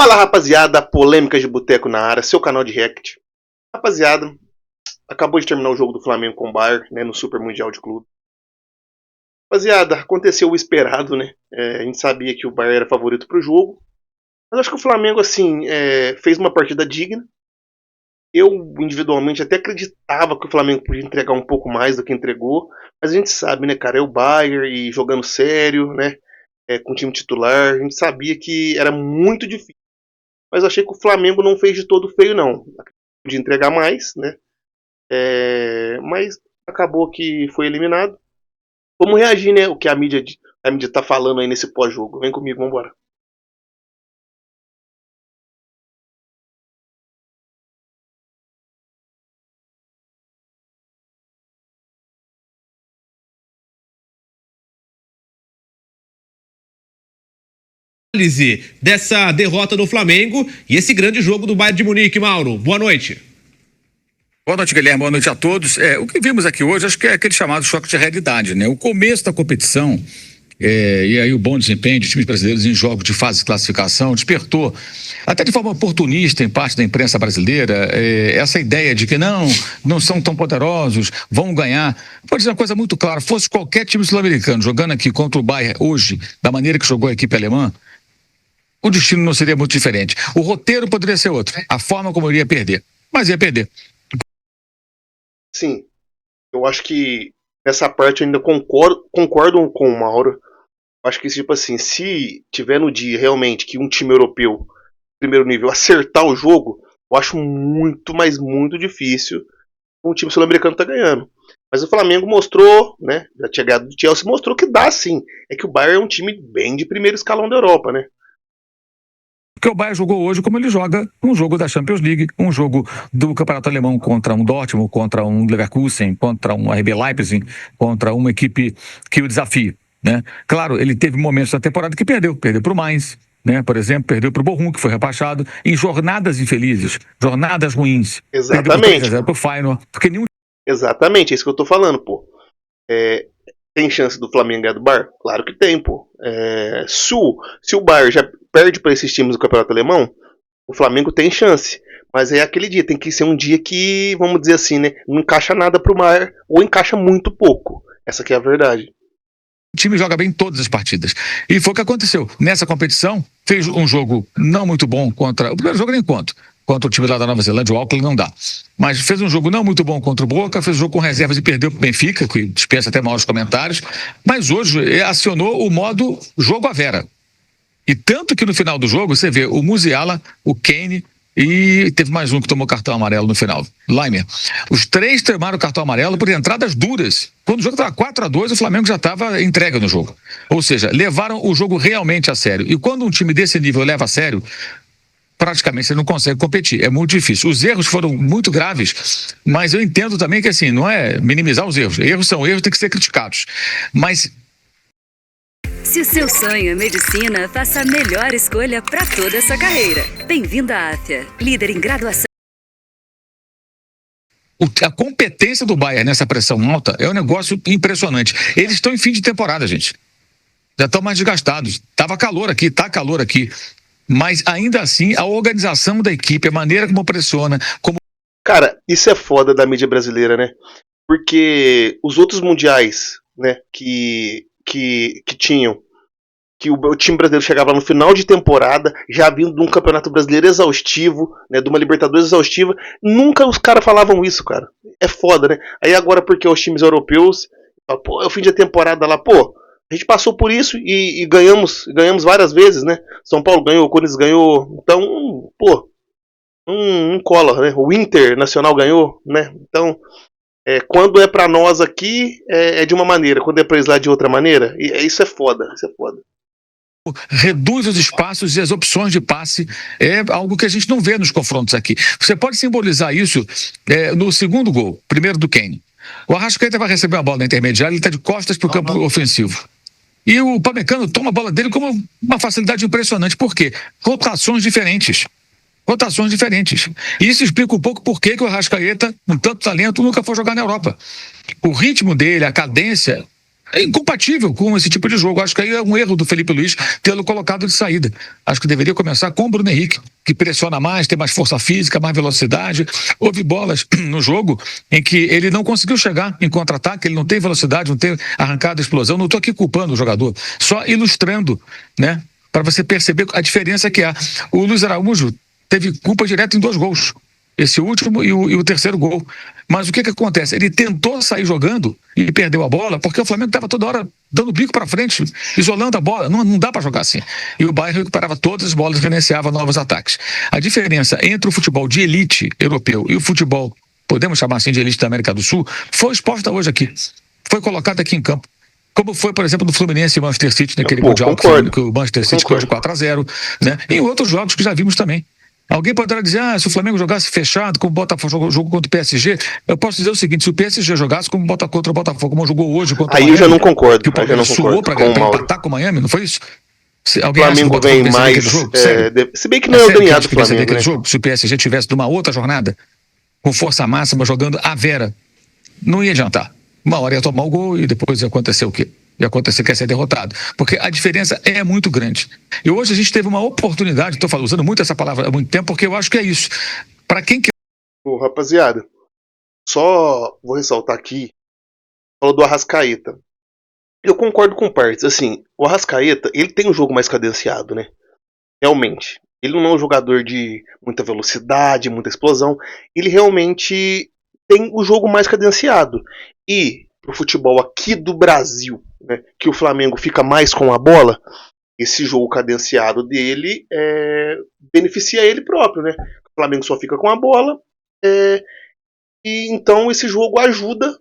Fala, rapaziada, polêmicas de boteco na área, seu canal de react. Rapaziada, acabou de terminar o jogo do Flamengo com o Bayern, né, no Super Mundial de Clube. Rapaziada, aconteceu o esperado, né? A gente sabia que o Bayern era favorito pro jogo. Mas acho que o Flamengo, assim, fez uma partida digna. Eu, individualmente, até acreditava que o Flamengo podia entregar um pouco mais do que entregou. Mas a gente sabe, né, cara, é o Bayern e jogando sério, né? Com o time titular. A gente sabia que era muito difícil. Mas achei que o Flamengo não fez de todo feio, não. De entregar mais, né? Mas acabou que foi eliminado. Vamos reagir, né? O que a mídia tá falando aí nesse pós-jogo. Vem comigo, vambora. Análise dessa derrota do Flamengo e esse grande jogo do Bayern de Munique, Mauro. Boa noite. Boa noite, Guilherme. Boa noite a todos. O que vimos aqui hoje, acho que é aquele chamado choque de realidade, né? O começo da competição, e aí o bom desempenho de times brasileiros em jogos de fase de classificação despertou, até de forma oportunista em parte da imprensa brasileira, essa ideia de que não são tão poderosos, vão ganhar. Vou dizer uma coisa muito clara, fosse qualquer time sul-americano jogando aqui contra o Bayern hoje, da maneira que jogou a equipe alemã, o destino não seria muito diferente. O roteiro poderia ser outro, a forma como iria perder, mas ia perder. Sim, eu acho que nessa parte eu ainda concordo com o Mauro. Eu acho que, tipo assim, se tiver no dia realmente que um time europeu, primeiro nível, acertar o jogo, eu acho muito, mas muito difícil um time sul-americano tá ganhando. Mas o Flamengo mostrou, né? Já tinha ganhado do Chelsea, mostrou que dá sim. É que o Bayern é um time bem de primeiro escalão da Europa, né? Porque o Bayern jogou hoje como ele joga um jogo da Champions League, um jogo do Campeonato Alemão contra um Dortmund, contra um Leverkusen, contra um RB Leipzig, contra uma equipe que o desafia, né? Claro, ele teve momentos da temporada que perdeu para o Mainz, né? Por exemplo, perdeu para o Bochum, que foi rebaixado, em jornadas infelizes, jornadas ruins. Exatamente. Perdeu por 3-0 pro Feyenoord, porque nenhum... Exatamente, é isso que eu tô falando, pô. Tem chance do Flamengo ganhar do Bayern? Claro que tem, pô. Se o Bayern já perde para esses times do Campeonato Alemão, o Flamengo tem chance. Mas é aquele dia, tem que ser um dia que, vamos dizer assim, né? Não encaixa nada pro Bayern, ou encaixa muito pouco. Essa aqui é a verdade. O time joga bem todas as partidas. E foi o que aconteceu. Nessa competição, fez um jogo não muito bom contra... O primeiro jogo nem conto. Contra o time lá da Nova Zelândia, o Auckland não dá. Mas fez um jogo não muito bom contra o Boca, fez um jogo com reservas e perdeu pro Benfica, que dispensa até maiores comentários. Mas hoje acionou o modo jogo à vera. E tanto que no final do jogo, você vê o Musiala, o Kane e teve mais um que tomou cartão amarelo no final, Laimer. Os três tomaram cartão amarelo por entradas duras. Quando o jogo estava 4-2, o Flamengo já estava entregue no jogo. Ou seja, levaram o jogo realmente a sério. E quando um time desse nível leva a sério, praticamente você não consegue competir, é muito difícil. Os erros foram muito graves, mas eu entendo também que assim, não é minimizar os erros. Erros são erros, tem que ser criticados. Mas se o seu sonho é medicina, faça a melhor escolha para toda essa carreira. Bem-vindo à Afya, líder em graduação. A competência do Bayern nessa pressão alta é um negócio impressionante. Eles estão em fim de temporada, gente. Já estão mais desgastados. Tava calor aqui, tá calor aqui. Mas ainda assim, a organização da equipe, a maneira como pressiona, como... Cara, isso é foda da mídia brasileira, né? Porque os outros mundiais, né, que tinham, que o time brasileiro chegava no final de temporada, já vindo de um campeonato brasileiro exaustivo, né, de uma Libertadores exaustiva, nunca os caras falavam isso, cara. É foda, né? Aí agora porque os times europeus, pô, é o fim de temporada lá, pô, a gente passou por isso e ganhamos várias vezes, né? São Paulo ganhou, o Corinthians ganhou, então, pô, não cola, né? O Internacional ganhou, né? Então, quando é pra nós aqui, é de uma maneira, quando é pra eles lá de outra maneira, isso é foda, isso é foda. Reduz os espaços e as opções de passe, é algo que a gente não vê nos confrontos aqui. Você pode simbolizar isso no segundo gol, primeiro do Kane. O Arrascaeta vai receber a bola na intermediária, ele está de costas para o campo ofensivo. E o Pamecano toma a bola dele com uma facilidade impressionante. Por quê? Rotações diferentes. E isso explica um pouco por que o Arrascaeta, com tanto talento, nunca foi jogar na Europa. O ritmo dele, a cadência, é incompatível com esse tipo de jogo. Acho que aí é um erro do Felipe Luiz tê-lo colocado de saída. Acho que deveria começar com o Bruno Henrique, que pressiona mais, tem mais força física, mais velocidade. Houve bolas no jogo em que ele não conseguiu chegar em contra-ataque, ele não tem velocidade, não tem arrancada, explosão. Não estou aqui culpando o jogador, só ilustrando, né, para você perceber a diferença que há. O Luiz Araújo teve culpa direta em 2 gols. Esse último e o terceiro gol. Mas o que acontece? Ele tentou sair jogando e perdeu a bola porque o Flamengo estava toda hora dando bico para frente, isolando a bola. Não dá para jogar assim. E o Bayern recuperava todas as bolas e financiava novos ataques. A diferença entre o futebol de elite europeu e o futebol, podemos chamar assim, de elite da América do Sul, foi exposta hoje aqui. Foi colocada aqui em campo. Como foi, por exemplo, no Fluminense e Manchester City, naquele Mundial que o Manchester City ficou de 4-0, né? E em outros jogos que já vimos também. Alguém poderá dizer, se o Flamengo jogasse fechado, como o Botafogo jogou contra o PSG, eu posso dizer o seguinte, se o PSG jogasse como contra o Botafogo, como jogou hoje contra o Miami, aí eu já não concordo. Que o Palmeiras suou para empatar com o Miami, não foi isso? O Flamengo vem mais... Jogo? Se bem que não é o DNA do Flamengo, né? Jogo, se o PSG tivesse numa outra jornada, com força máxima, jogando à vera, não ia adiantar. Uma hora ia tomar o gol e depois ia acontecer o quê? Ia acontecer que ia ser derrotado. Porque a diferença é muito grande. E hoje a gente teve uma oportunidade, estou usando muito essa palavra há muito tempo, porque eu acho que é isso. Para quem quer... Rapaziada, só vou ressaltar aqui, falou do Arrascaeta. Eu concordo com partes. Assim, o Arrascaeta, ele tem um jogo mais cadenciado, né? Realmente. Ele não é um jogador de muita velocidade, muita explosão. Ele realmente tem o jogo mais cadenciado. E pro futebol aqui do Brasil, né, que o Flamengo fica mais com a bola, esse jogo cadenciado dele beneficia ele próprio, né? O Flamengo só fica com a bola, e então esse jogo ajuda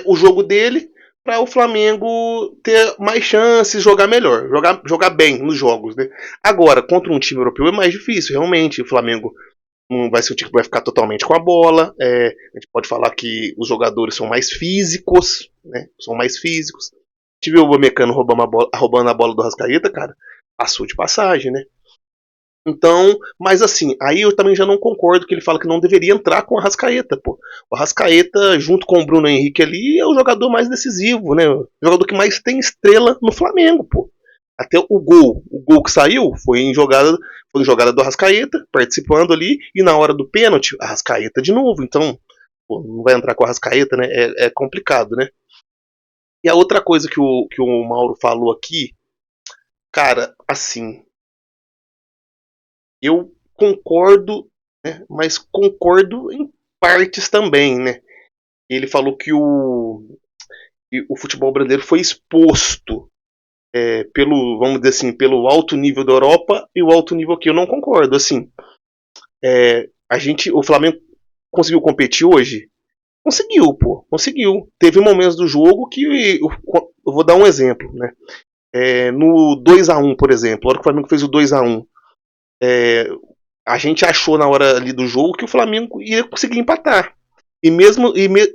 o jogo dele para o Flamengo ter mais chances, jogar melhor, jogar bem nos jogos, né? Agora, contra um time europeu é mais difícil, realmente. O Flamengo não vai ser o time que vai ficar totalmente com a bola. A gente pode falar que os jogadores são mais físicos, né? São mais físicos. A gente viu o Upamecano roubando a bola do Arrascaeta, cara. Passou de passagem, né? Então, mas assim, aí eu também já não concordo que ele fala que não deveria entrar com o Arrascaeta, pô. O Arrascaeta, junto com o Bruno Henrique ali, é o jogador mais decisivo, né? O jogador que mais tem estrela no Flamengo, pô. Até o gol que saiu foi em jogada do Arrascaeta, participando ali, e na hora do pênalti, Arrascaeta de novo. Então, pô, não vai entrar com o Arrascaeta, né? É complicado, né? E a outra coisa que o Mauro falou aqui, cara, assim, eu concordo, né, mas concordo em partes também, né? Ele falou que o futebol brasileiro foi exposto pelo, vamos dizer assim, pelo alto nível da Europa e o alto nível aqui. Eu não concordo, assim. O Flamengo conseguiu competir hoje? Conseguiu, pô. Conseguiu. Teve momentos do jogo que... Eu vou dar um exemplo, né? No 2-1, por exemplo. A hora que o Flamengo fez o 2-1, a gente achou na hora ali do jogo que o Flamengo ia conseguir empatar. E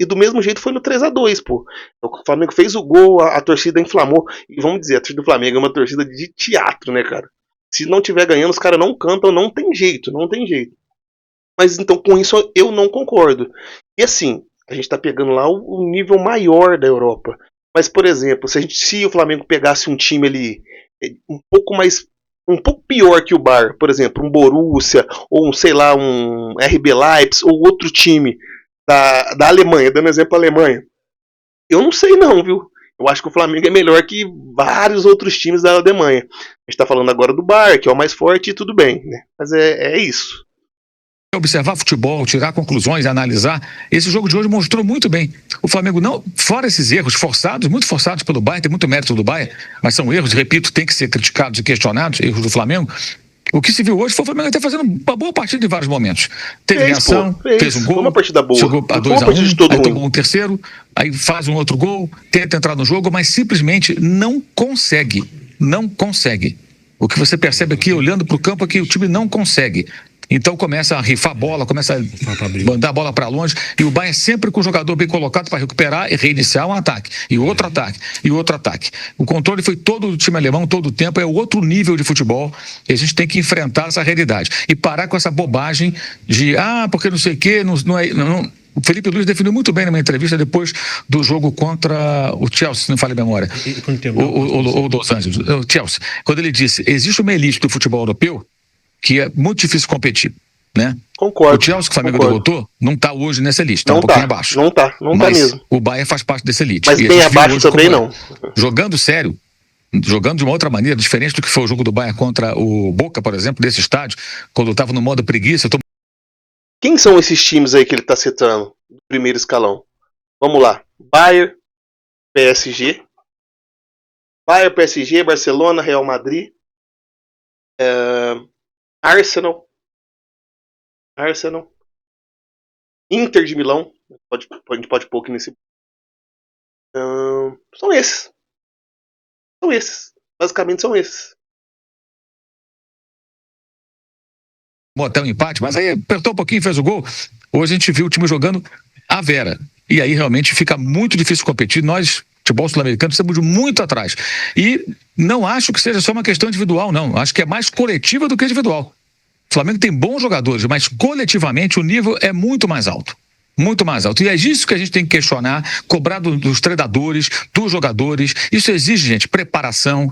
do mesmo jeito foi no 3-2, pô. O Flamengo fez o gol, a torcida inflamou. E vamos dizer, a torcida do Flamengo é uma torcida de teatro, né, cara? Se não tiver ganhando, os caras não cantam, não tem jeito. Mas então com isso eu não concordo. E assim, a gente tá pegando lá o nível maior da Europa. Mas, por exemplo, se o Flamengo pegasse um time ali um pouco pior que o Bayern, por exemplo, um Borussia, ou sei lá, um RB Leipzig, ou outro time da Alemanha, dando exemplo a Alemanha, eu não sei não, viu? Eu acho que o Flamengo é melhor que vários outros times da Alemanha. A gente tá falando agora do Bayern, que é o mais forte, e tudo bem, né? Mas é isso. Observar futebol, tirar conclusões, analisar. Esse jogo de hoje mostrou muito bem. O Flamengo não, fora esses erros forçados, muito forçados pelo Bayern, tem muito mérito do Bayern, mas são erros, repito, tem que ser criticados e questionados, erros do Flamengo. O que se viu hoje foi o Flamengo até fazendo uma boa partida em vários momentos. Teve reação, fez um gol, foi uma partida boa. Chegou a 2-1, aí tomou um terceiro, aí faz um outro gol, tenta entrar no jogo, mas simplesmente não consegue. Não consegue. O que você percebe aqui, olhando para o campo, é que o time não consegue. Então começa a rifar a bola, começa a mandar a bola para longe, e o Bayern sempre com o jogador bem colocado para recuperar e reiniciar um ataque, e outro ataque, e outro ataque. O controle foi todo do time alemão, todo o tempo, é outro nível de futebol, e a gente tem que enfrentar essa realidade. E parar com essa bobagem de, porque não sei o quê, O Felipe Luiz definiu muito bem numa entrevista depois do jogo contra o Chelsea, se não falha a memória. O Los Angeles, o Chelsea. Quando ele disse, existe uma elite do futebol europeu que é muito difícil competir, né? Concordo. O Chelsea que o Flamengo derrotou não está hoje nessa elite, está Não um pouquinho abaixo. Não tá mesmo. O Bayern faz parte dessa elite. Mas bem abaixo também não. Jogando sério, jogando de uma outra maneira, diferente do que foi o jogo do Bayern contra o Boca, por exemplo, desse estádio, quando estava no modo preguiça. Quem são esses times aí que ele está citando do primeiro escalão? Vamos lá. Bayern, PSG, Barcelona, Real Madrid, Arsenal, Inter de Milão, a gente pode pôr aqui nesse. São esses. Basicamente são esses. Até um empate, mas aí apertou um pouquinho e fez o gol. Hoje a gente viu o time jogando à vera. E aí realmente fica muito difícil competir. Nós, futebol sul-americano, estamos muito atrás. E não acho que seja só uma questão individual, não. Acho que é mais coletiva do que individual. O Flamengo tem bons jogadores, mas coletivamente o nível é muito mais alto. Muito mais alto. E é isso que a gente tem que questionar, cobrar dos treinadores, dos jogadores. Isso exige, gente, preparação.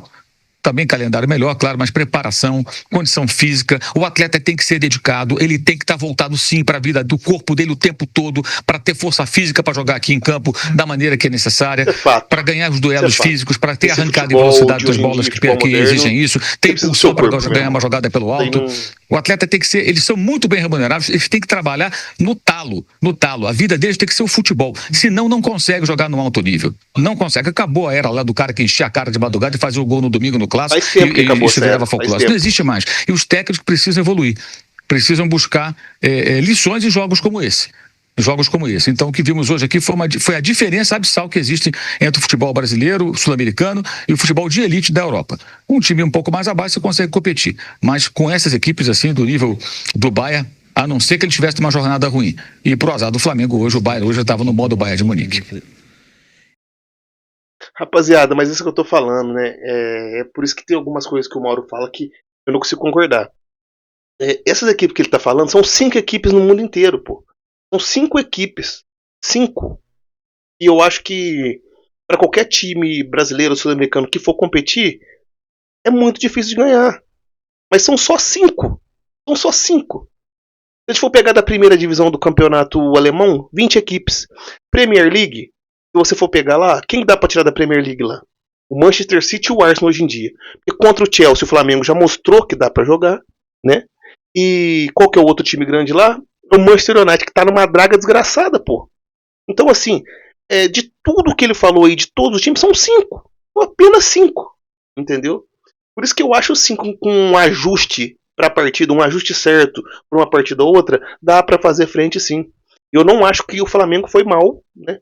Também calendário melhor, claro, mas preparação, condição física. O atleta tem que ser dedicado, ele tem que estar voltado sim para a vida do corpo dele o tempo todo, para ter força física para jogar aqui em campo da maneira que é necessária, para ganhar os duelos físicos, para ter arrancada e velocidade das bolas que exigem isso, ter impulsão para ganhar uma jogada pelo alto. O atleta tem que ser, eles são muito bem remunerados, eles têm que trabalhar no talo. A vida deles tem que ser o futebol, senão não consegue jogar no alto nível. Não consegue. Acabou a era lá do cara que enchia a cara de madrugada e fazia o gol no domingo no clássico e se virava folclore. Não existe mais. E os técnicos precisam evoluir, precisam buscar lições em jogos como esse. Então o que vimos hoje aqui foi a diferença abissal que existe entre o futebol brasileiro, sul-americano e o futebol de elite da Europa. Um time um pouco mais abaixo você consegue competir, mas com essas equipes assim do nível do Bayern, a não ser que ele tivesse uma jornada ruim. E pro azar do Flamengo hoje, o Bayern hoje estava no modo Bayern de Munique. Rapaziada, mas isso que eu tô falando, né? É por isso que tem algumas coisas que o Mauro fala que eu não consigo concordar. Essas equipes que ele tá falando são 5 equipes no mundo inteiro, pô. São 5 equipes. 5. E eu acho que para qualquer time brasileiro ou sul-americano que for competir, é muito difícil de ganhar. Mas são só 5. São só 5. Se a gente for pegar da primeira divisão do campeonato alemão, 20 equipes. Premier League, se você for pegar lá, quem dá pra tirar da Premier League lá? O Manchester City e o Arsenal hoje em dia. E contra o Chelsea, o Flamengo já mostrou que dá pra jogar, né? E qual que é o outro time grande lá? O Manchester United, que tá numa draga desgraçada, pô. Então, assim, de tudo que ele falou aí, de todos os times, são 5. Apenas 5. Entendeu? Por isso que eu acho, assim, com um ajuste pra partida, um ajuste certo pra uma partida ou outra, dá pra fazer frente, sim. Eu não acho que o Flamengo foi mal, né?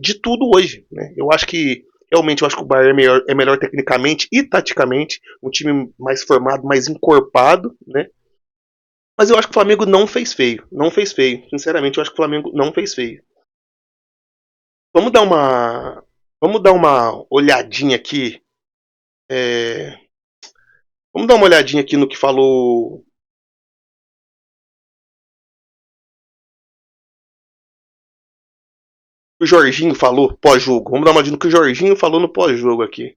De tudo hoje, né? Eu acho que realmente o Bayern é melhor tecnicamente e taticamente, um time mais formado, mais encorpado, né? Mas eu acho que o Flamengo não fez feio. Sinceramente, eu acho que o Flamengo não fez feio. Vamos dar uma olhadinha aqui. Vamos dar uma olhadinha aqui no que falou o Jorginho falou pós-jogo. Vamos dar uma olhadinha no que o Jorginho falou no pós-jogo aqui.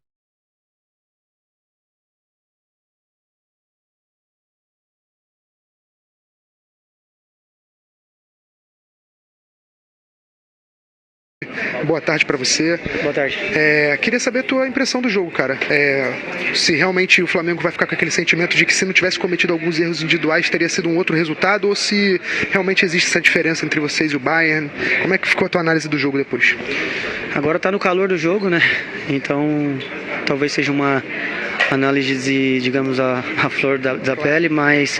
Boa tarde pra você. Boa tarde. Queria saber a tua impressão do jogo, cara. Se realmente o Flamengo vai ficar com aquele sentimento de que se não tivesse cometido alguns erros individuais teria sido um outro resultado, ou se realmente existe essa diferença entre vocês e o Bayern. Como é que ficou a tua análise do jogo depois? Agora tá no calor do jogo, né? Então talvez seja uma análise, digamos, a flor da pele, mas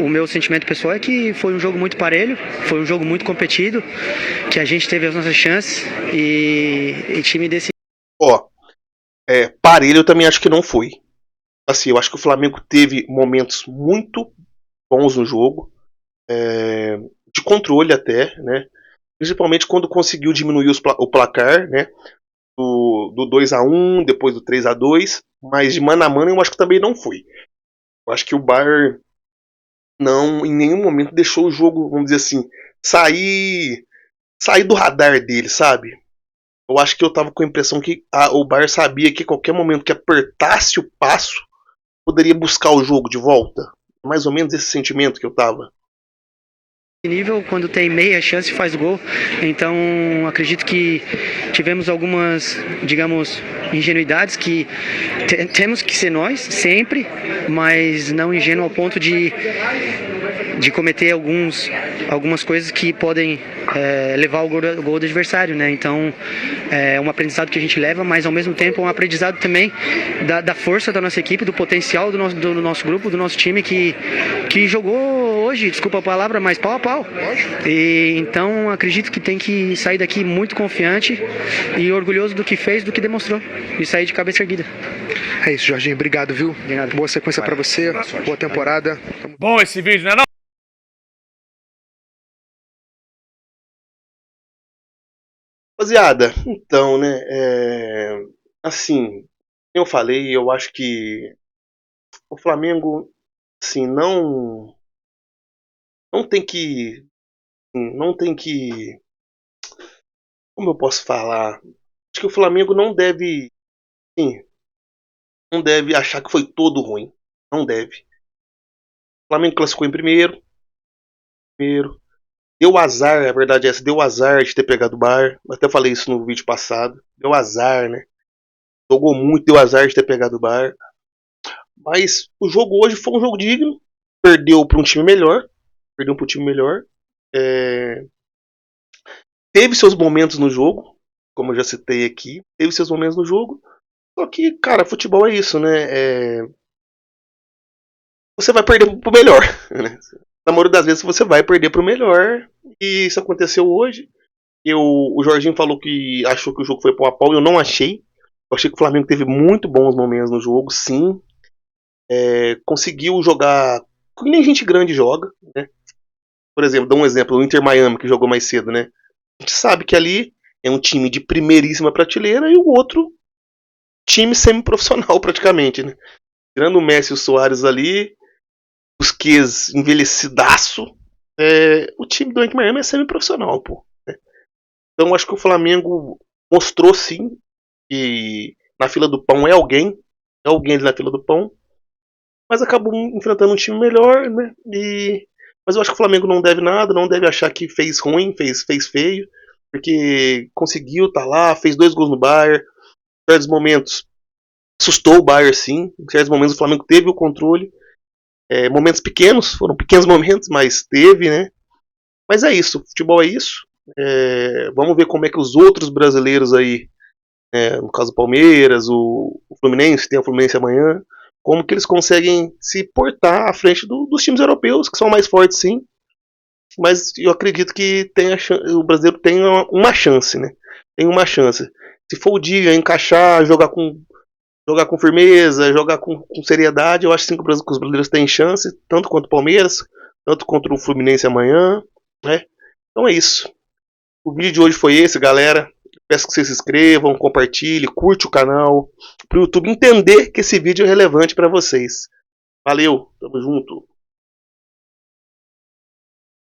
o meu sentimento pessoal é que foi um jogo muito parelho, foi um jogo muito competido, que a gente teve as nossas chances e time desse... Parelho eu também acho que não foi. Assim, eu acho que o Flamengo teve momentos muito bons no jogo, de controle até, né? Principalmente quando conseguiu diminuir o placar, né? Do 2-1, depois do 3-2, mas de mano a mano eu acho que também não foi. Eu acho que o Bayern não, em nenhum momento, deixou o jogo, vamos dizer assim, sair do radar dele, sabe? Eu acho que eu tava com a impressão que o Bayern sabia que a qualquer momento que apertasse o passo, poderia buscar o jogo de volta. Mais ou menos esse sentimento que eu tava. Nível, quando tem meia chance, faz gol. Então, acredito que tivemos algumas, digamos, ingenuidades que temos que ser nós, sempre, mas não ingênuo ao ponto de cometer algumas coisas que podem levar ao gol do adversário, né? Então, é um aprendizado que a gente leva, mas ao mesmo tempo é um aprendizado também da força da nossa equipe, do potencial do nosso grupo, do nosso time que jogou hoje, desculpa a palavra, mas pau a pau. E então acredito que tem que sair daqui muito confiante e orgulhoso do que fez, do que demonstrou, e sair de cabeça erguida. É isso, Jorginho, obrigado, viu? Boa sequência pra você, boa temporada. Bom esse vídeo, né? Não? Rapaziada, então, né, assim, eu falei, eu acho que o Flamengo, assim, não tem que, como eu posso falar? Acho que o Flamengo não deve, sim, não deve achar que foi todo ruim, não deve. O Flamengo classificou em primeiro, deu azar, a verdade é essa, deu azar de ter pegado o Bayern, até falei isso no vídeo passado, deu azar, né? Jogou muito, deu azar de ter pegado o Bayern. Mas o jogo hoje foi um jogo digno. Perdeu para um time melhor. Teve seus momentos no jogo, como eu já citei aqui. Teve seus momentos no jogo. Só que, cara, futebol é isso, né? Você vai perder pro melhor. Né? Na maioria das vezes você vai perder pro melhor. E isso aconteceu hoje. O Jorginho falou que achou que o jogo foi pau a pau. Eu não achei. Eu achei que o Flamengo teve muito bons momentos no jogo, sim. Conseguiu jogar como nem gente grande joga, né? Por exemplo, dá um exemplo, o Inter Miami que jogou mais cedo, né? A gente sabe que ali é um time de primeiríssima prateleira e o outro time semi-profissional praticamente, né? Tirando o Messi e o Soares ali, os Qs envelhecidaço, o time do Inter Miami é semi-profissional, pô. Né? Então acho que o Flamengo mostrou sim que na fila do pão é alguém ali na fila do pão. Mas acabou enfrentando um time melhor, né? Mas eu acho que o Flamengo não deve nada, não deve achar que fez ruim, fez feio, porque conseguiu, tá lá, fez 2 gols no Bayern, em certos momentos assustou o Bayern sim, em certos momentos o Flamengo teve o controle, momentos pequenos, foram pequenos momentos, mas teve, né? Mas é isso, futebol é isso. Vamos ver como é que os outros brasileiros aí, no caso do Palmeiras, o Fluminense, tem o Fluminense amanhã, como que eles conseguem se portar à frente dos times europeus, que são mais fortes sim, mas eu acredito que o brasileiro tem uma chance, né? Tem uma chance. Se for o dia encaixar, jogar com firmeza, jogar com seriedade, eu acho sim que os brasileiros têm chance, tanto quanto o Palmeiras, tanto contra o Fluminense amanhã, né? Então é isso. O vídeo de hoje foi esse, galera. Peço que vocês se inscrevam, compartilhem, curte o canal, para o YouTube entender que esse vídeo é relevante para vocês. Valeu, tamo junto.